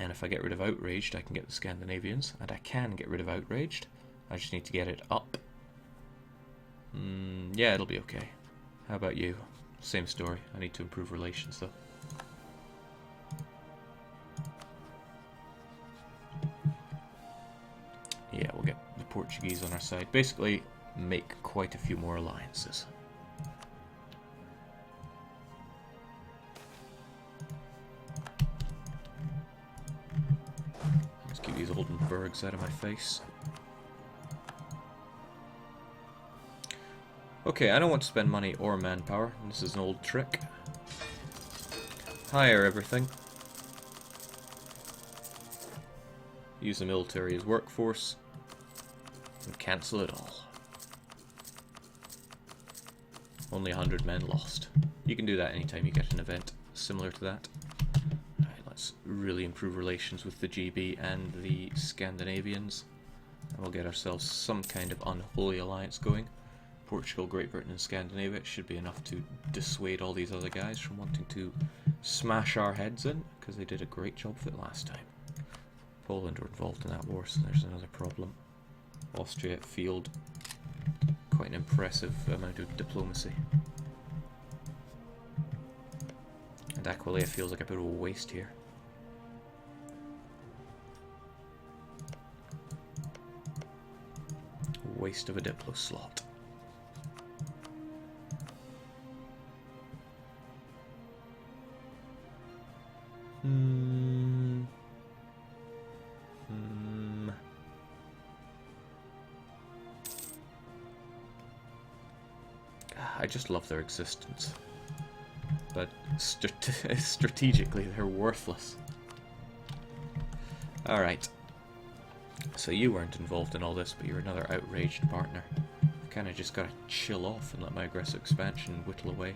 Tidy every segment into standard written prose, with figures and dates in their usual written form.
And if I get rid of Outraged, I can get the Scandinavians. And I can get rid of Outraged. I just need to get it up. Yeah, it'll be okay. How about you? Same story. I need to improve relations, though. Yeah, we'll get the Portuguese on our side. Basically, make quite a few more alliances. Let's keep these Oldenburgs out of my face. Okay, I don't want to spend money or manpower. This is an old trick. Hire everything. Use the military as workforce. And cancel it all. Only 100 men lost. You can do that anytime you get an event similar to that. Alright, let's really improve relations with the GB and the Scandinavians. And we'll get ourselves some kind of unholy alliance going. Portugal, Great Britain and Scandinavia should be enough to dissuade all these other guys from wanting to smash our heads in, because they did a great job of it last time. Poland were involved in that war, so there's another problem. Austria at field. Quite an impressive amount of diplomacy. And Aquileia feels like a bit of a waste here. Waste of a diplo slot. I just love their existence, but strategically they're worthless. Alright, so you weren't involved in all this, but you're another outraged partner. I've kind of just got to chill off and let my aggressive expansion whittle away.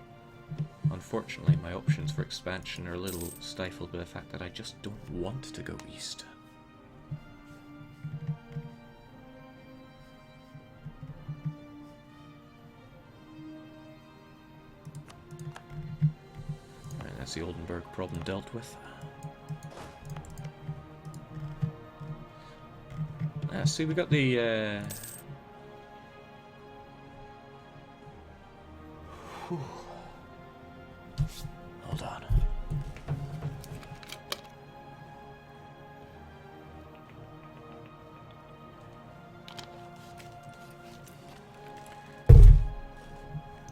Unfortunately, my options for expansion are a little stifled by the fact that I just don't want to go east. Alright, that's the Oldenburg problem dealt with. See, we got the hold on.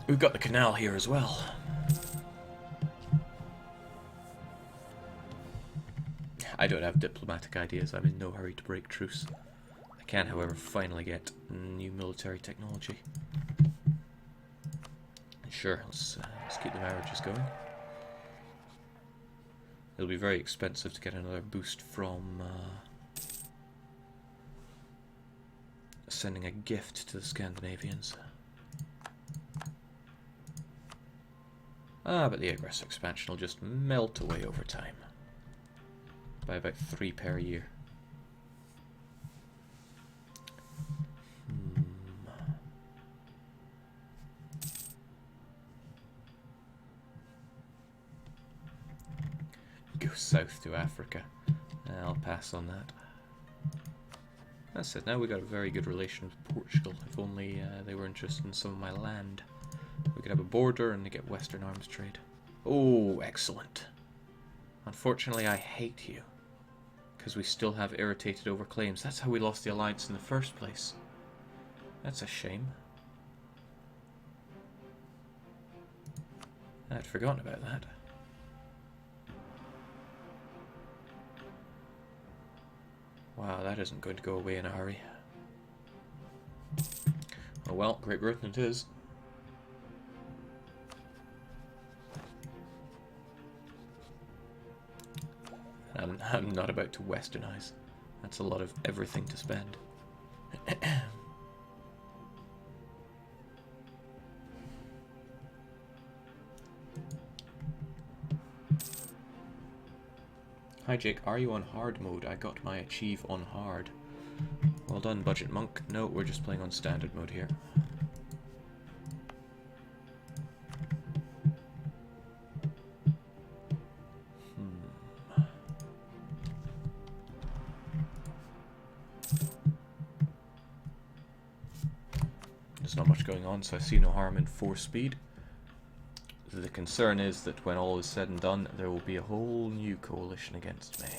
We've got the canal here as well. I don't have diplomatic ideas. I'm in no hurry to break truce. I can, however, finally get new military technology. Sure, let's keep the marriages going. It'll be very expensive to get another boost from sending a gift to the Scandinavians. But the aggressive expansion will just melt away over time. By about 3 per year. Go south to Africa. I'll pass on that. That's it. Now we got a very good relation with Portugal. If only they were interested in some of my land. We could have a border and they get Western arms trade. Oh, excellent. Unfortunately, I hate you. Because we still have irritated over claims. That's how we lost the alliance in the first place. That's a shame. I'd forgotten about that. Wow, that isn't going to go away in a hurry. Oh well, Great Britain it is. I'm not about to westernize. That's a lot of everything to spend. Hi Jake, are you on hard mode? I got my achieve on hard. Well done, Budget Monk. No, we're just playing on standard mode here. going on, so I see no harm in 4-speed. The concern is that when all is said and done, there will be a whole new coalition against me.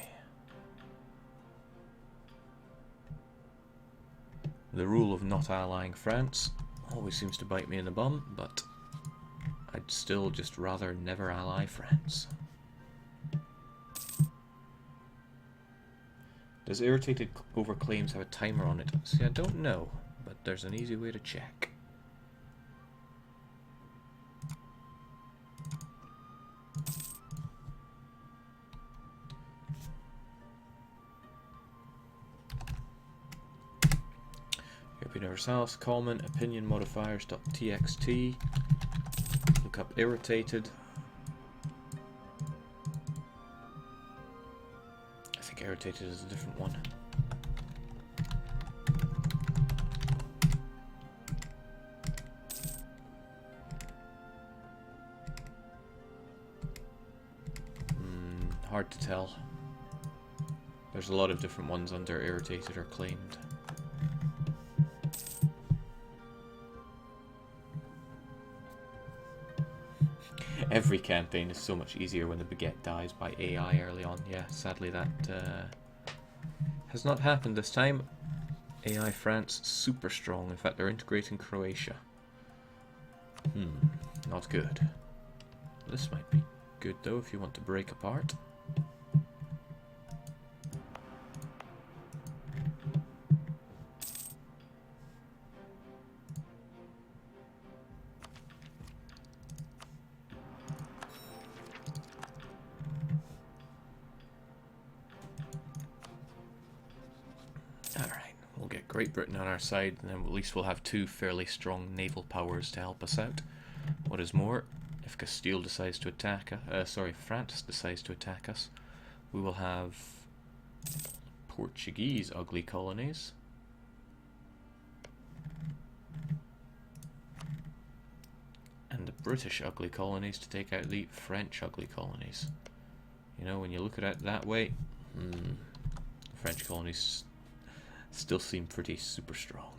The rule of not allying France always seems to bite me in the bum, but I'd still just rather never ally France. Does irritated over claims have a timer on it? See, I don't know, but there's an easy way to check. European Universalis, common, opinion modifiers.txt. Look up irritated. I think irritated is a different one. Hard to tell. There's a lot of different ones under irritated or claimed. Every campaign is so much easier when the baguette dies by AI early on. Yeah, sadly that has not happened this time. AI France super strong. In fact, they're integrating Croatia. Not good. This might be good though if you want to break apart. Great Britain on our side, and then at least we'll have two fairly strong naval powers to help us out. What is more, if Castile decides to attack France decides to attack us, we will have Portuguese ugly colonies. And the British ugly colonies to take out the French ugly colonies. You know, when you look at it that way, the French colonies still seem pretty super strong.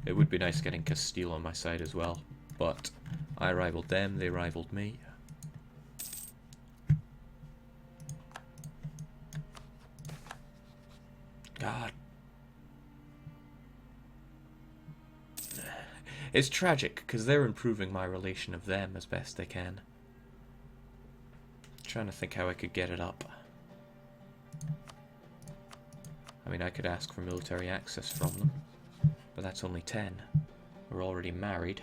It would be nice getting Castile on my side as well, but I rivaled them, they rivaled me. God. It's tragic, because they're improving my relation of them as best they can. Trying to think how I could get it up. I mean, I could ask for military access from them, but that's only 10. We're already married.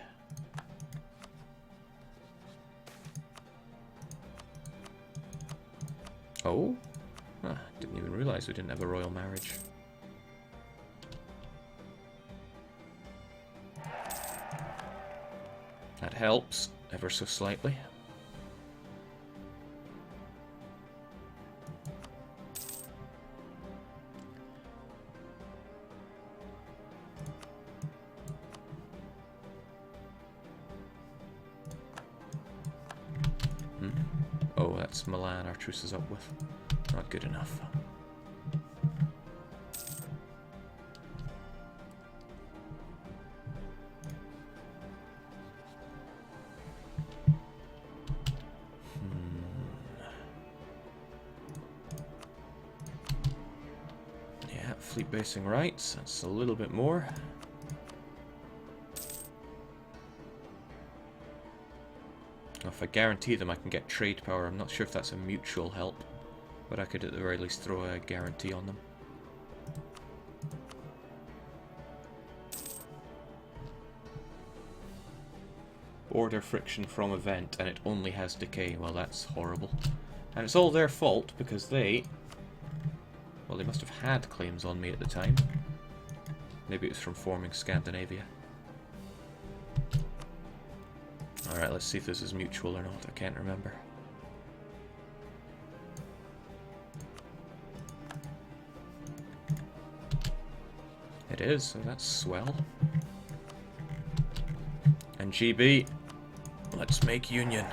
Oh? Didn't even realize we didn't have a royal marriage. That helps, ever so slightly. Oh, that's Milan our truce is up with. Not good enough. Yeah, fleet basing rights. That's a little bit more. If I guarantee them I can get trade power, I'm not sure if that's a mutual help, but I could at the very least throw a guarantee on them. Border friction from event, and it only has decay. Well, that's horrible. And it's all their fault, because they must have had claims on me at the time. Maybe it was from forming Scandinavia. Alright, let's see if this is mutual or not. I can't remember. It is, so that's swell. And GB, let's make union.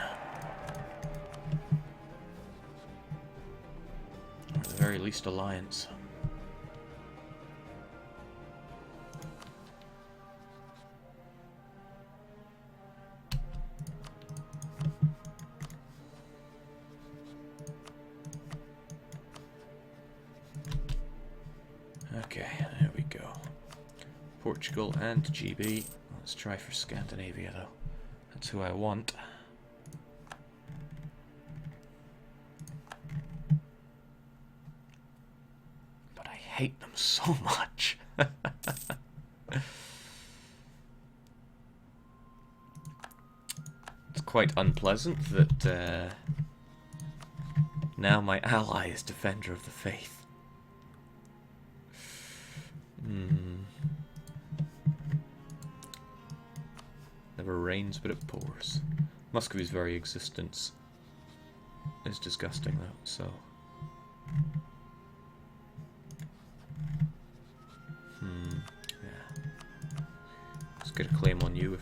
Or at the very least alliance. Okay, there we go. Portugal and GB. Let's try for Scandinavia though. That's who I want. But I hate them so much. It's quite unpleasant that now my ally is Defender of the Faith. Never rains, but it pours. Muscovy's very existence is disgusting, though, so... yeah. Let's get a claim on you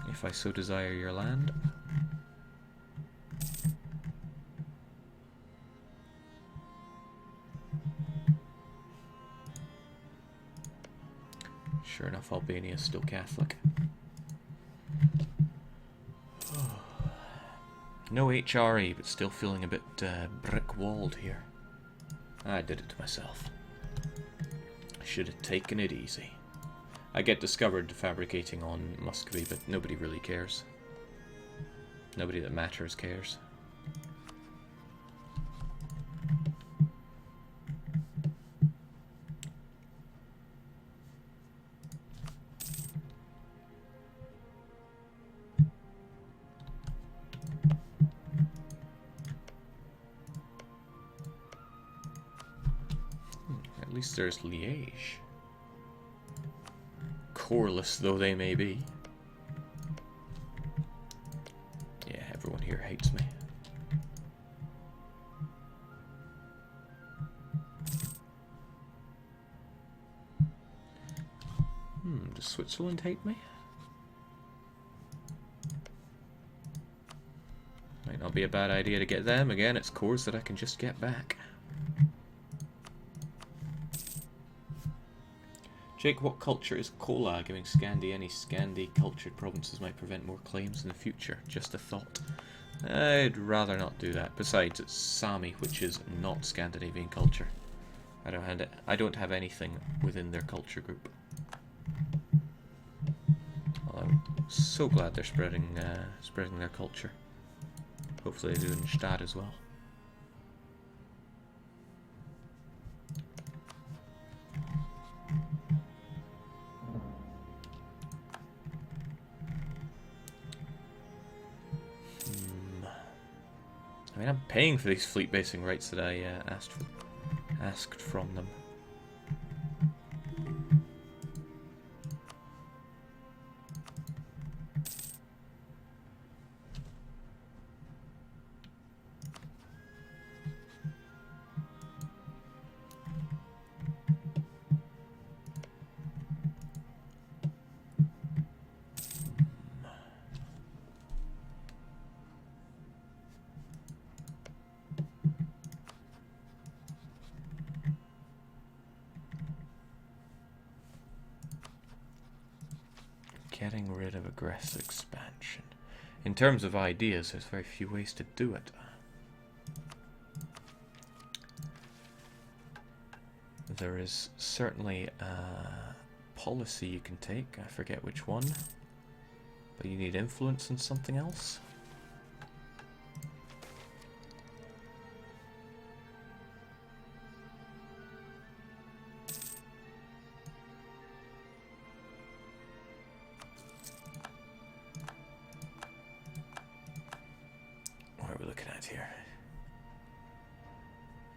if I so desire your land. Sure enough, Albania is still Catholic. No HRE, but still feeling a bit brick-walled here. I did it to myself. I should have taken it easy. I get discovered fabricating on Muscovy, but nobody really cares. Nobody that matters cares. At least there's Liège. Coreless though they may be. Yeah, everyone here hates me. Does Switzerland hate me? Might not be a bad idea to get them. Again, it's cores that I can just get back. Jake, what culture is Kola? Giving Scandi any Scandi cultured provinces might prevent more claims in the future. Just a thought. I'd rather not do that. Besides, it's Sami, which is not Scandinavian culture. I don't have anything within their culture group. Well, I'm so glad they're spreading their culture. Hopefully they do in Stad as well. I mean, I'm paying for these fleet basing rights that I asked from them. Getting rid of aggressive expansion. In terms of ideas, there's very few ways to do it. There is certainly a policy you can take, I forget which one, but you need influence in something else.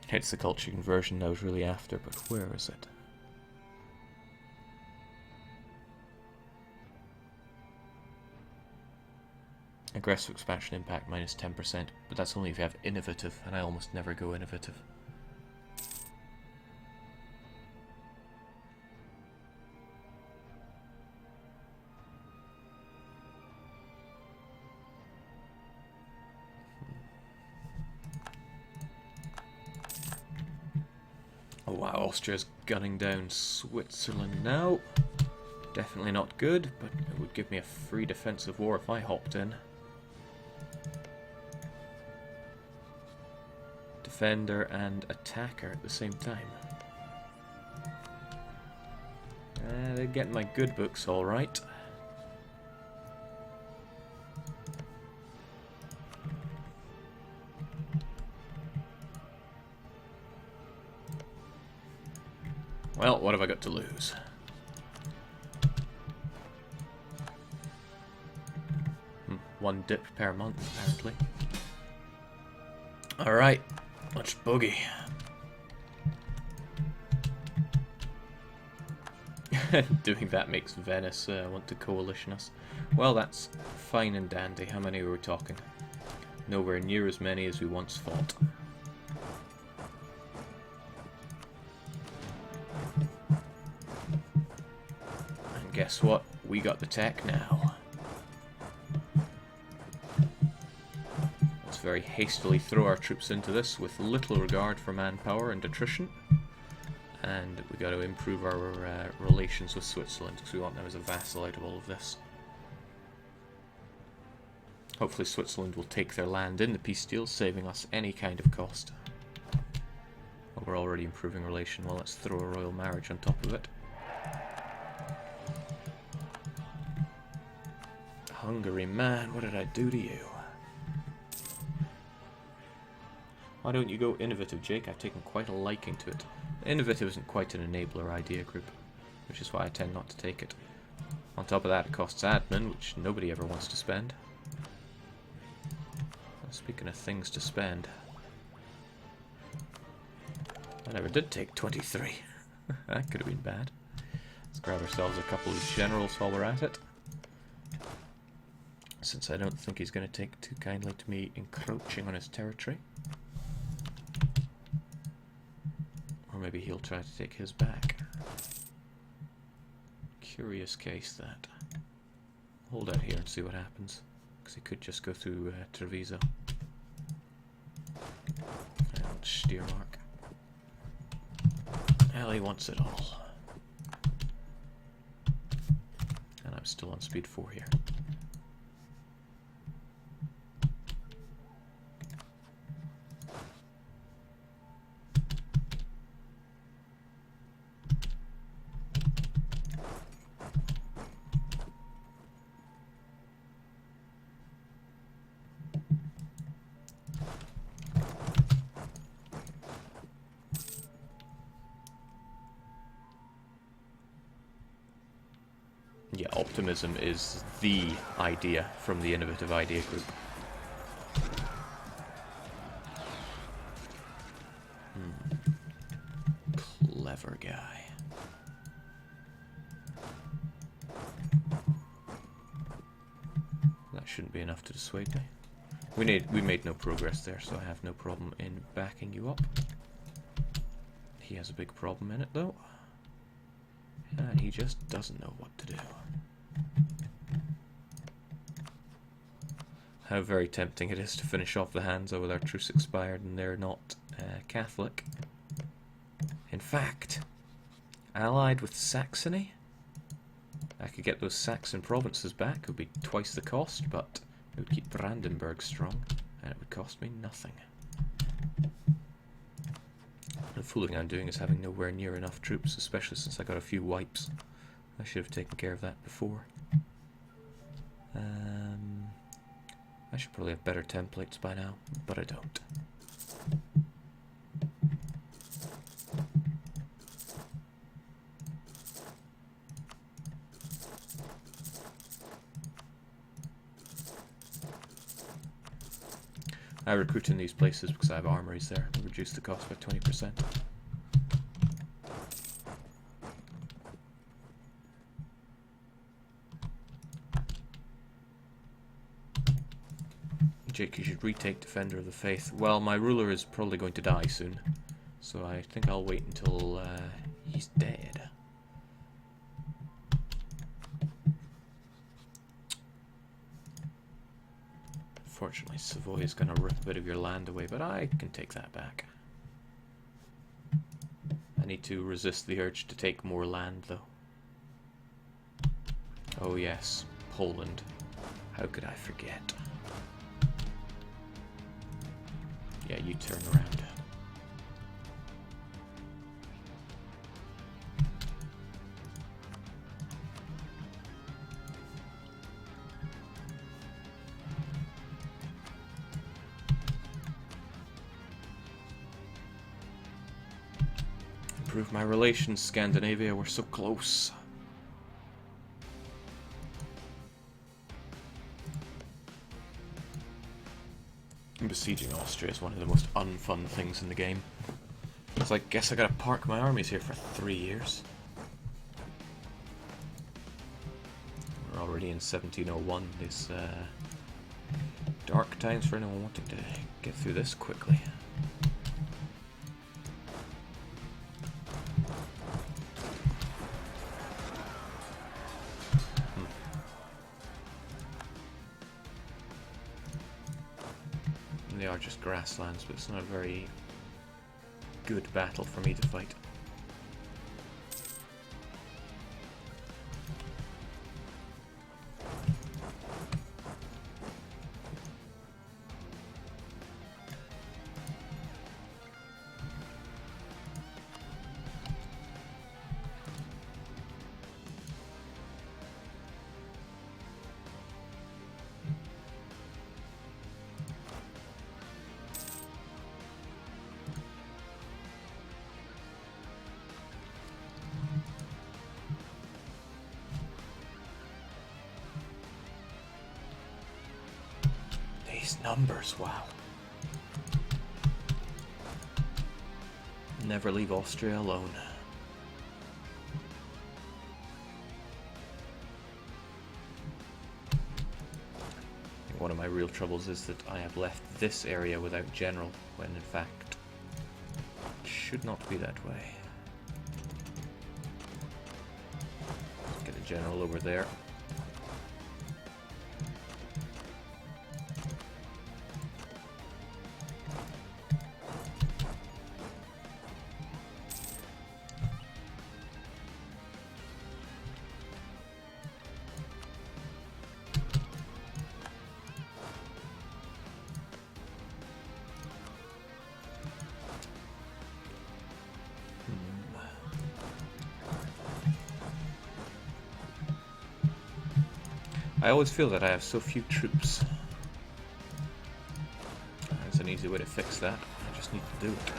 It's the culture conversion I was really after, but where is it? Aggressive expansion impact minus 10%, but that's only if you have innovative, and I almost never go innovative. Oh wow, Austria's gunning down Switzerland now. Definitely not good, but it would give me a free defensive war if I hopped in. Defender and attacker at the same time. They're getting my good books all right. Well, what have I got to lose? One dip per month, apparently. Alright, let's boogie. Doing that makes Venice want to coalition us. Well, that's fine and dandy. How many are we talking? Nowhere near as many as we once fought. And guess what? We got the tech now. Let's very hastily throw our troops into this with little regard for manpower and attrition. And we got to improve our relations with Switzerland because we want them as a vassal out of all of this. Hopefully Switzerland will take their land in the peace deal, saving us any kind of cost. Well, we're already improving relation. Well, let's throw a royal marriage on top of it. Hungary, man, what did I do to you? Why don't you go innovative, Jake? I've taken quite a liking to it. Innovative isn't quite an enabler idea group, which is why I tend not to take it. On top of that, it costs admin, which nobody ever wants to spend. Speaking of things to spend, I never did take 23. That could have been bad. Let's grab ourselves a couple of generals while we're at it, since I don't think he's going to take too kindly to me encroaching on his territory. Or maybe he'll try to take his back. Curious case, that. Hold out here and see what happens, because he could just go through Treviso. And Steiermark. Well, he wants it all. And I'm still on speed 4 here. Yeah, optimism is the idea from the innovative idea group. Clever guy. That shouldn't be enough to dissuade me. We made no progress there, so I have no problem in backing you up. He has a big problem in it, though. And he just doesn't know what to do. How very tempting it is to finish off the Hansa with our truce expired and they're not Catholic. In fact, allied with Saxony, I could get those Saxon provinces back. It would be twice the cost, but it would keep Brandenburg strong, and it would cost me nothing. The fooling I'm doing is having nowhere near enough troops, especially since I got a few wipes. I should have taken care of that before. I should probably have better templates by now, but I don't. I recruit in these places because I have armories there. Reduce the cost by 20%. Jake, you should retake Defender of the Faith. Well, my ruler is probably going to die soon, so I think I'll wait until he's dead. Fortunately, Savoy is going to rip a bit of your land away, but I can take that back. I need to resist the urge to take more land, though. Oh yes, Poland. How could I forget? Yeah, you turn around. Improve my relations, Scandinavia. We're so close. Besieging Austria is one of the most unfun things in the game. It's like, guess I gotta park my armies here for 3 years. We're already in 1701. These dark times for anyone wanting to get through this quickly. They are just grasslands, but it's not a very good battle for me to fight. These numbers, wow. Never leave Austria alone. One of my real troubles is that I have left this area without general, when in fact it should not be that way. Get a general over there. I always feel that I have so few troops. There's an easy way to fix that. I just need to do it.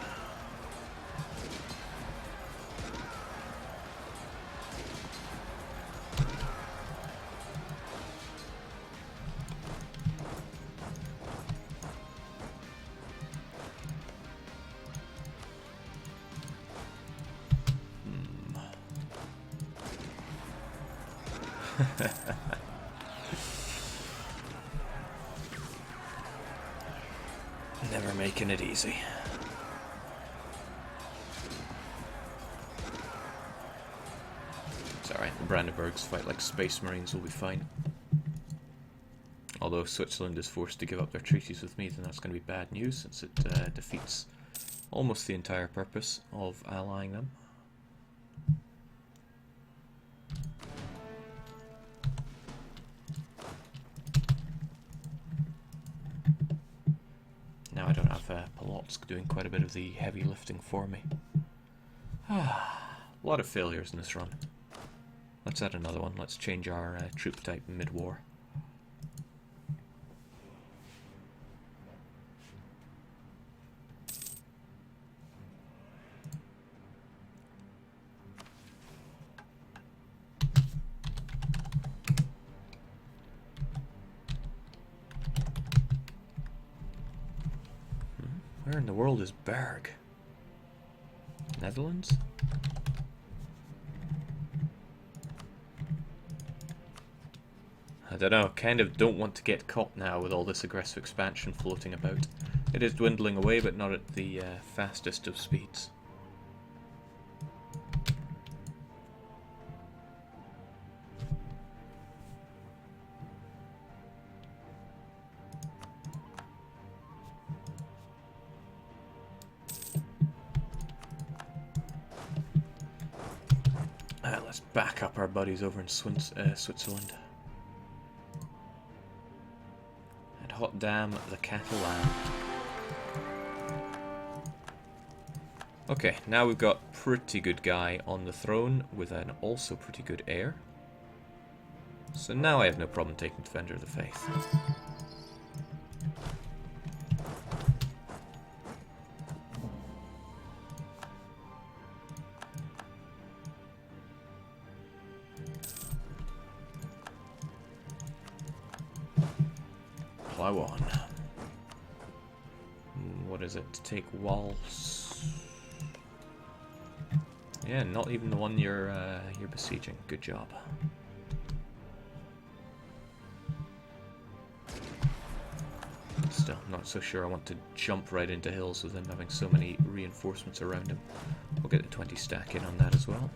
Never making it easy. It's alright, the Brandenburgs fight like space marines, will be fine. Although if Switzerland is forced to give up their treaties with me, then that's going to be bad news, since it defeats almost the entire purpose of allying them. Now I don't have Polotsk doing quite a bit of the heavy lifting for me. A lot of failures in this run. Let's add another one. Let's change our troop type mid-war. Where in the world is Berg? Netherlands? I don't know, kind of don't want to get caught now with all this aggressive expansion floating about. It is dwindling away, but not at the fastest of speeds. Let's back up our buddies over in Switzerland. And hot damn the Catalan. Okay, now we've got pretty good guy on the throne with an also pretty good heir. So now I have no problem taking Defender of the Faith. I won. What is it? To take walls. Yeah, not even the one you're besieging. Good job. Still, not so sure I want to jump right into hills with him having so many reinforcements around him. We'll get the 20 stack in on that as well.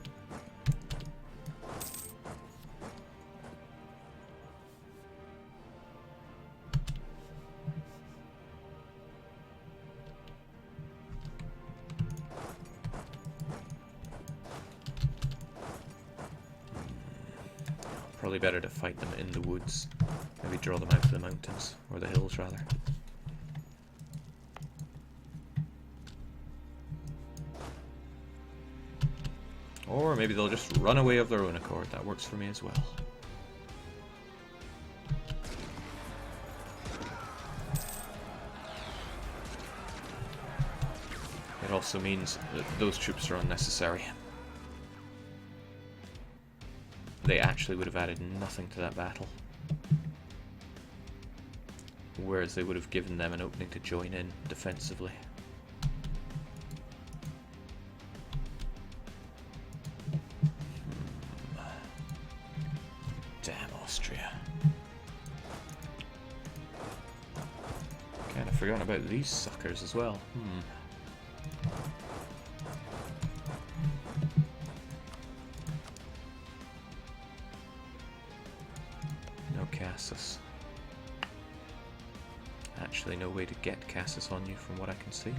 Probably better to fight them in the woods. Maybe draw them out to the mountains, or the hills rather. Or maybe they'll just run away of their own accord. That works for me as well. It also means that those troops are unnecessary. They actually would have added nothing to that battle. Whereas they would have given them an opening to join in defensively. Damn Austria. Kind of forgotten about these suckers as well. No Cassis. Actually, no way to get Cassis on you from what I can see.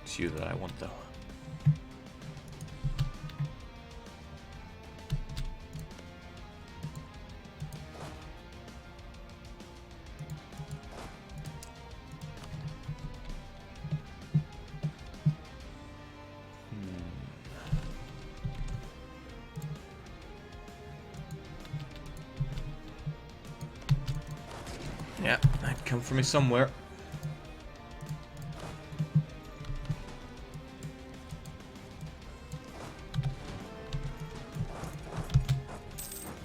It's you that I want, though. Yeah, that'd come from me somewhere.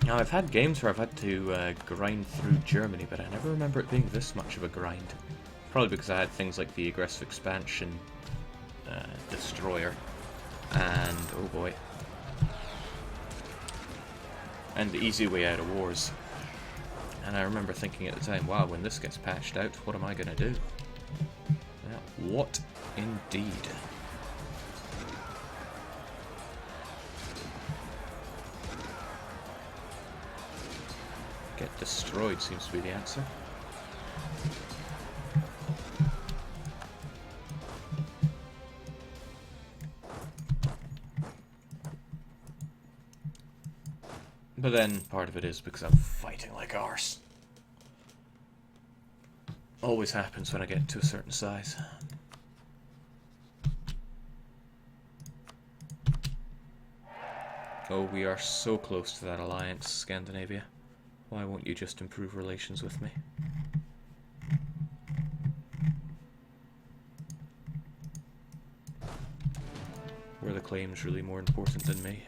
Now, I've had games where I've had to grind through Germany, but I never remember it being this much of a grind. Probably because I had things like the aggressive expansion destroyer, and oh boy, and the easy way out of wars. And I remember thinking at the time, wow, when this gets patched out, what am I going to do? Yeah, what indeed? Get destroyed seems to be the answer. But then, part of it is because I'm fighting like arse. Always happens when I get to a certain size. Oh, we are so close to that alliance, Scandinavia. Why won't you just improve relations with me? Were the claims really more important than me?